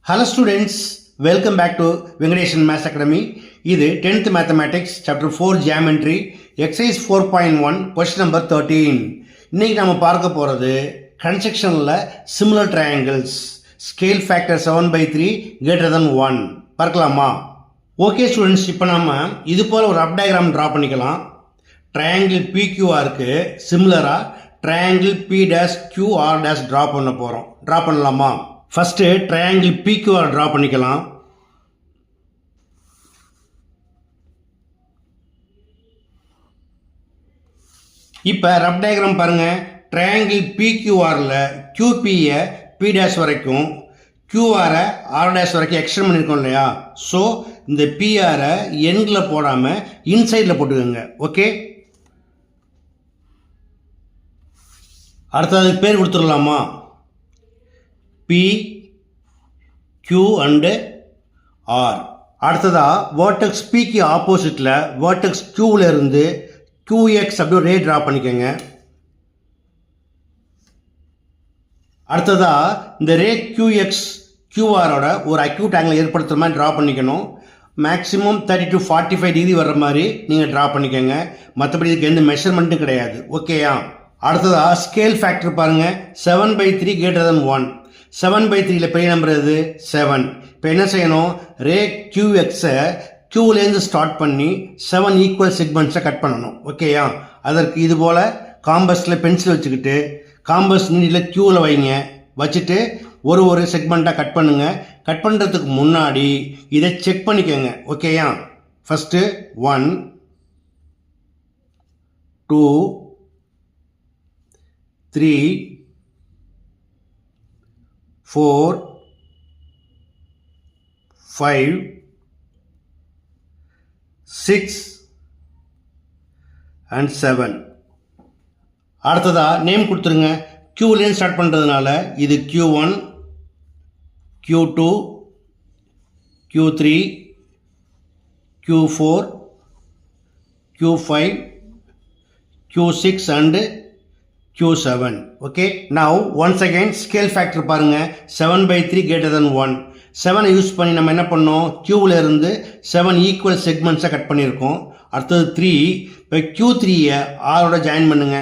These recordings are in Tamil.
Hello students, welcome back to Vengadeshan Maths Academy. இது 10th Mathematics Chapter 4 Geometry Exercise 4.1 Question number 13. இன்னைக்கு நாம பார்க்க போறது constructionல similar triangles scale factor 7/3 greater than 1 பார்க்கலாமா? ஓகே ஸ்டூடெண்ட்ஸ், இப்போ நாம இது போல ஒரு அப் டயக்ராம் டிரா பண்ணிக்கலாம். ட்ரையாங்கிள் PQRக்கு சிமிலரா ட்ரையாங்கிள் P'QR' டிரா பண்ண போறோம். டிரா பண்ணலாமா? ஃபஸ்ட்டு ட்ரையாங்கிள் PQR ட்ரா பண்ணிக்கலாம். இப்போ ரப் டயக்ராம் பாருங்கள். ட்ரையாங்கிள் PQRல QPயை P' வரைக்கும் QRை R' வரைக்கும் எக்ஸ்டெண்ட் பண்ணியிருக்கோம் இல்லையா? ஸோ இந்த PRை எண்டில் போடாமல் இன்சைடில் போட்டுக்கோங்க. ஓகே, அடுத்தது பேர் கொடுத்துடலாமா? P, Q and R. அடுத்ததா vertex Pக்கு ஆப்போசிட்டில் vertex Qல இருந்து QX அப்படி ரே ட்ரா பண்ணிக்கோங்க. அடுத்ததா இந்த ரே QX QRோட ஒரு அக்யூட் ஆங்கிள் ஏற்படுத்துகிற மாதிரி ட்ரா பண்ணிக்கணும். மேக்ஸிமம் 30 to 45 டிகிரி வர்ற மாதிரி நீங்கள் ட்ரா பண்ணிக்கோங்க. மற்றபடி இதுக்கு எந்த மெஷர்மெண்ட்டும் கிடையாது. ஓகேயா? அடுத்ததா ஸ்கேல் ஃபேக்டர் பாருங்கள். 7/3 greater than 1. 7/3 பெரிய நம்பர் எது? 7. இப்போ என்ன செய்யணும்? ரே QXை Qலேருந்து ஸ்டார்ட் பண்ணி 7 ஈக்குவல் செக்மெண்ட்ஸை கட் பண்ணணும். ஓகேயா? அதற்கு இது போல் காம்பஸில் பென்சில் வச்சுக்கிட்டு காம்பஸ் நீடில் Qவில் வைங்க. வச்சுட்டு ஒரு செக்மெண்ட்டாக கட் பண்ணுங்கள். கட் பண்ணுறதுக்கு முன்னாடி இதை செக் பண்ணிக்கோங்க. ஓகேயா? First 1, 2, 3, 4, 5, 6 and 7. அடுத்ததா நேம் கொடுத்துருங்க. Qலேருந்து ஸ்டார்ட் பண்ணுறதுனால இது Q1, Q2, Q3, Q4, Q5, Q6 and Q7. Okay, now once again scale factor பாருங்க. 7/3 greater than 1. 7 யூஸ் பண்ணி நம்ம என்ன பண்ணோம்? Qல இருந்து 7 ஈக்குவல் செக்மெண்ட்ஸை கட் பண்ணியிருக்கோம். அடுத்தது 3. இப்போ Q3யை ஆரோட ஜாயின் பண்ணுங்க.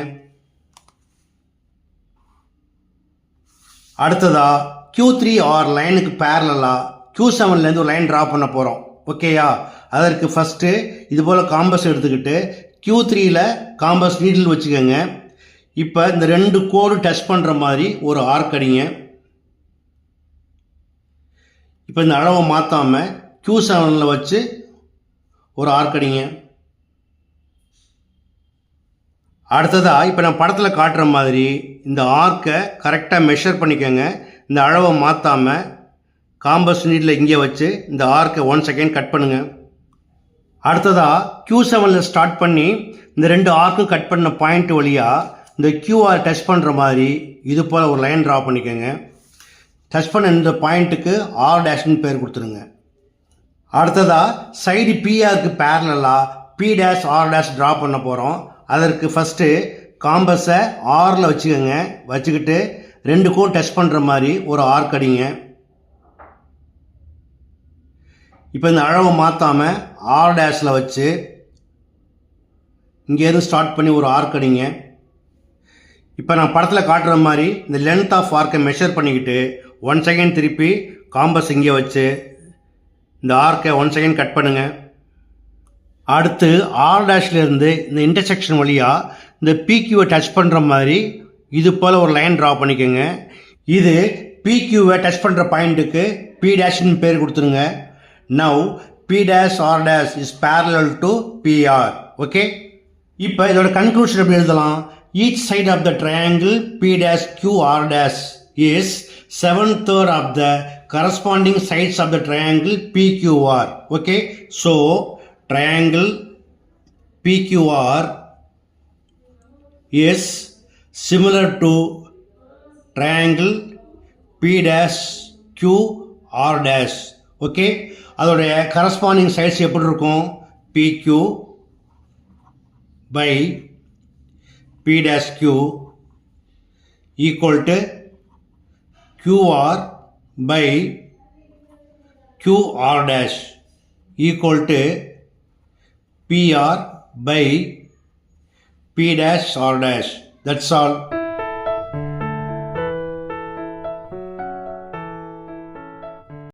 அடுத்ததா Q3R லைனுக்கு பேரலா Q7லேருந்து ஒரு லைன் ட்ரா பண்ண போகிறோம். ஓகேயா? அதற்கு ஃபஸ்ட்டு இது போல் காம்பஸ் எடுத்துக்கிட்டு Q3ல காம்பஸ் நீடில் வச்சுக்கோங்க. இப்போ இந்த ரெண்டு கோடு டச் பண்ணுற மாதிரி ஒரு ஆர்க் அடிங்க. இப்போ இந்த அளவை மாற்றாமல் Q7ல் வச்சு ஒரு ஆர்க் அடிங்க. அடுத்ததாக இப்போ நான் படத்தில் காட்டுற மாதிரி இந்த ஆர்க்கை கரெக்டாக மெஷர் பண்ணிக்கோங்க. இந்த அளவை மாற்றாமல் காம்பஸ் நீடில் இங்கே வச்சு இந்த ஆர்க்கை 1 செகண்ட் கட் பண்ணுங்கள். அடுத்ததாக Q7ல் ஸ்டார்ட் பண்ணி இந்த ரெண்டு ஆர்க்கும் கட் பண்ண பாயிண்ட் வழியாக இந்த QR டச் பண்ணுற மாதிரி இது போல் ஒரு லைன் ட்ரா பண்ணிக்கோங்க. டச் பண்ண இந்த பாயிண்ட்டுக்கு R' பேர் கொடுத்துருங்க. அடுத்ததாக சைடு PRக்கு பேரலாக P', R' ட்ரா பண்ண போகிறோம். அதற்கு ஃபஸ்ட்டு காம்பஸை Rல வச்சுக்கோங்க. வச்சுக்கிட்டு ரெண்டு கோடு டச் பண்ணுற மாதிரி ஒரு ஆர்க் அடிங்க. இப்போ இந்த அளவை மாற்றாமல் R' வச்சு இங்கேருந்து ஸ்டார்ட் பண்ணி ஒரு ஆர்க் அடிங்க. இப்போ நான் படத்தில் காட்டுற மாதிரி இந்த லென்த் ஆஃப் ஆர்க்கை மெஷர் பண்ணிக்கிட்டு 1 செகண்ட் திருப்பி காம்பஸ் இங்கே வச்சு இந்த ஆர்க்கை 1 செகண்ட் கட் பண்ணுங்கள். அடுத்து R''லேருந்து இந்த இன்டர்செக்ஷன் வழியாக இந்த PQவை டச் பண்ணுற மாதிரி இது போல் ஒரு லைன் ட்ரா பண்ணிக்கோங்க. இது PQவை டச் பண்ணுற பாயிண்ட்டுக்கு P' பேர் கொடுத்துருங்க. Now P', R' is parallel to PR. Okay, இப்போ இதோட கன்க்ளூஷன் எப்படி எழுதலாம்? Each side of the triangle P', is 7/3 of the corresponding sides of the triangle PQR. Okay, so triangle PQR is similar to triangle P', QR'. Okay, அதோடைய corresponding sides எப்படி இருக்கும்? PQ by P', Q equal to QR by QR dash equal to PR by P dash R dash. That's all.